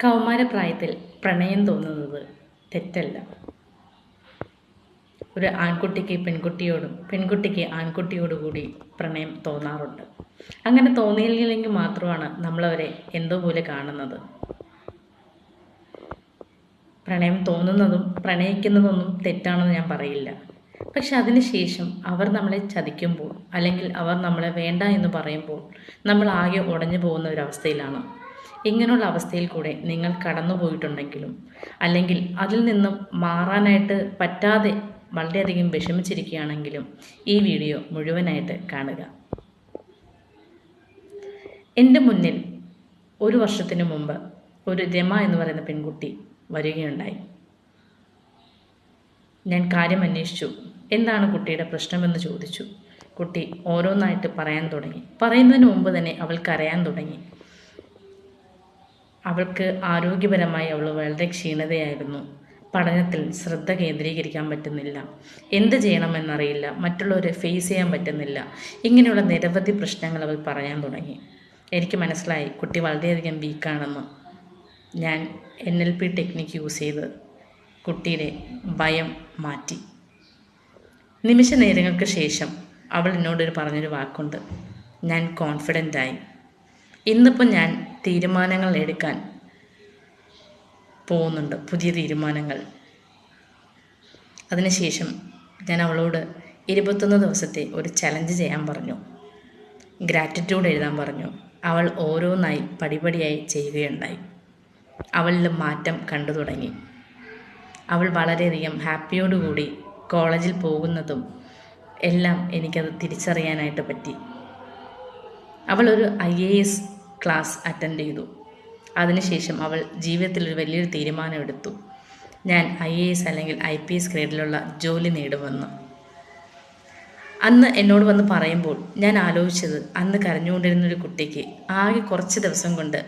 കൗമാരപ്രായത്തിൽ പ്രണയം തോന്നുന്നത് തെറ്റല്ല. ഒരു ആൺകുട്ടിക്ക് പെൺകുട്ടിയോടും പെൺകുട്ടിക്ക് ആൺകുട്ടിയോടു കൂടി പ്രണയം തോന്നാറുണ്ട്. അങ്ങനെ തോന്നിയില്ലെങ്കിൽ മാത്രമാണ് നമ്മളവരെ എന്തോ പോലെ കാണുന്നത്. പ്രണയം തോന്നുന്നതും പ്രണയിക്കുന്നതൊന്നും തെറ്റാണെന്ന് ഞാൻ പറയില്ല. പക്ഷെ അതിനുശേഷം അവർ നമ്മളെ ചതിക്കുമ്പോൾ അല്ലെങ്കിൽ അവർ നമ്മളെ വേണ്ട എന്ന് പറയുമ്പോൾ നമ്മൾ ആകെ ഉടഞ്ഞു പോകുന്ന ഒരവസ്ഥയിലാണ്. ഇങ്ങനെയുള്ള അവസ്ഥയിൽ കൂടെ നിങ്ങൾ കടന്നു പോയിട്ടുണ്ടെങ്കിലും അല്ലെങ്കിൽ അതിൽ നിന്നും മാറാനായിട്ട് പറ്റാതെ വളരെയധികം വിഷമിച്ചിരിക്കുകയാണെങ്കിലും ഈ വീഡിയോ മുഴുവനായിട്ട് കാണുക. എൻ്റെ മുന്നിൽ ഒരു വർഷത്തിന് മുമ്പ് ഒരു രമ എന്ന് പറയുന്ന പെൺകുട്ടി വരികയുണ്ടായി. ഞാൻ കാര്യം അന്വേഷിച്ചു. എന്താണ് കുട്ടിയുടെ പ്രശ്നമെന്ന് ചോദിച്ചു. കുട്ടി ഓരോന്നായിട്ട് പറയാൻ തുടങ്ങി. പറയുന്നതിന് മുമ്പ് തന്നെ അവൾ കരയാൻ തുടങ്ങി. അവൾക്ക് ആരോഗ്യപരമായി അവൾ വളരെ ക്ഷീണതയായിരുന്നു. പഠനത്തിൽ ശ്രദ്ധ കേന്ദ്രീകരിക്കാൻ പറ്റുന്നില്ല. എന്ത് ചെയ്യണമെന്നറിയില്ല. മറ്റുള്ളവരെ ഫേസ് ചെയ്യാൻ പറ്റുന്നില്ല. ഇങ്ങനെയുള്ള നിരവധി പ്രശ്നങ്ങൾ അവൾ പറയാൻ തുടങ്ങി. എനിക്ക് മനസ്സിലായി കുട്ടി വളരെയധികം വീക്കാണെന്ന്. ഞാൻ NLP ടെക്നിക്ക് യൂസ് ചെയ്ത് കുട്ടിയുടെ ഭയം മാറ്റി. നിമിഷ നേരങ്ങൾക്ക് ശേഷം അവൾ എന്നോടൊരു പറഞ്ഞൊരു വാക്കുണ്ട്. ഞാൻ കോൺഫിഡൻ്റായി. ഇന്നിപ്പോൾ ഞാൻ തീരുമാനങ്ങൾ എടുക്കാൻ പോകുന്നുണ്ട്, പുതിയ തീരുമാനങ്ങൾ. അതിനുശേഷം ഞാൻ അവളോട് 21 ദിവസത്തെ ഒരു ചലഞ്ച് ചെയ്യാൻ പറഞ്ഞു. ഗ്രാറ്റിറ്റ്യൂഡ് എഴുതാൻ പറഞ്ഞു. അവൾ ഓരോന്നായി പടിപടിയായി ചെയ്യുകയുണ്ടായി. അവളിൽ മാറ്റം കണ്ടു തുടങ്ങി. അവൾ വളരെയധികം ഹാപ്പിയോടുകൂടി കോളേജിൽ പോകുന്നതും എല്ലാം എനിക്കത് തിരിച്ചറിയാനായിട്ട് പറ്റി. അവളൊരു IAS ക്ലാസ് അറ്റൻഡ് ചെയ്തു. അതിനുശേഷം അവൾ ജീവിതത്തിൽ ഒരു വലിയൊരു തീരുമാനമെടുത്തു. ഞാൻ IAS അല്ലെങ്കിൽ IPS ഗ്രേഡിലുള്ള ജോലി നേടുമെന്ന്. അന്ന് എന്നോട് വന്ന് പറയുമ്പോൾ ഞാൻ ആലോചിച്ചത്, അന്ന് കരഞ്ഞുകൊണ്ടിരുന്നൊരു കുട്ടിക്ക് ആകെ കുറച്ച് ദിവസം കൊണ്ട്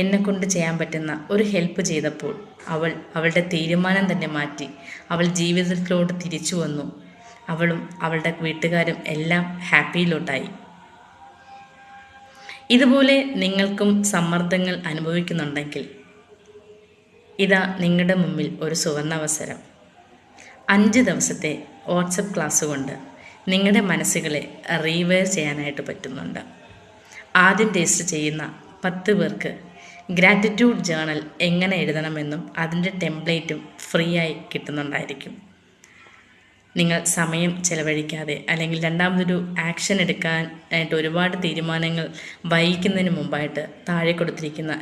എന്നെക്കൊണ്ട് ചെയ്യാൻ പറ്റുന്ന ഒരു ഹെൽപ്പ് ചെയ്തപ്പോൾ അവൾ അവളുടെ തീരുമാനം തന്നെ മാറ്റി. അവൾ ജീവിതത്തിലോട്ട് തിരിച്ചു വന്നു. അവളും അവളുടെ വീട്ടുകാരും എല്ലാം ഹാപ്പിയിലോട്ടായി. ഇതുപോലെ നിങ്ങൾക്കും സമ്മർദ്ദങ്ങൾ അനുഭവിക്കുന്നുണ്ടെങ്കിൽ ഇതാ നിങ്ങളുടെ മുമ്പിൽ ഒരു സുവർണാവസരം. 5 ദിവസത്തെ വാട്സപ്പ് ക്ലാസ് കൊണ്ട് നിങ്ങളുടെ മനസ്സുകളെ റീവെയർ ചെയ്യാനായിട്ട് പറ്റുന്നുണ്ട്. ആദ്യം ടേസ്റ്റ് ചെയ്യുന്ന 10 പേർക്ക് ഗ്രാറ്റിറ്റ്യൂഡ് ജേണൽ എങ്ങനെ എഴുതണമെന്നും അതിൻ്റെ ടെംപ്ലേറ്റും ഫ്രീ ആയി കിട്ടുന്നുണ്ടായിരിക്കും. നിങ്ങൾ സമയം ചെലവഴിക്കാതെ അല്ലെങ്കിൽ രണ്ടാമതൊരു ആക്ഷൻ എടുക്കാനായിട്ട് ഒരുപാട് തീരുമാനങ്ങൾ വൈകിക്കുന്നതിന് മുമ്പായിട്ട് താഴെ കൊടുത്തിരിക്കുന്ന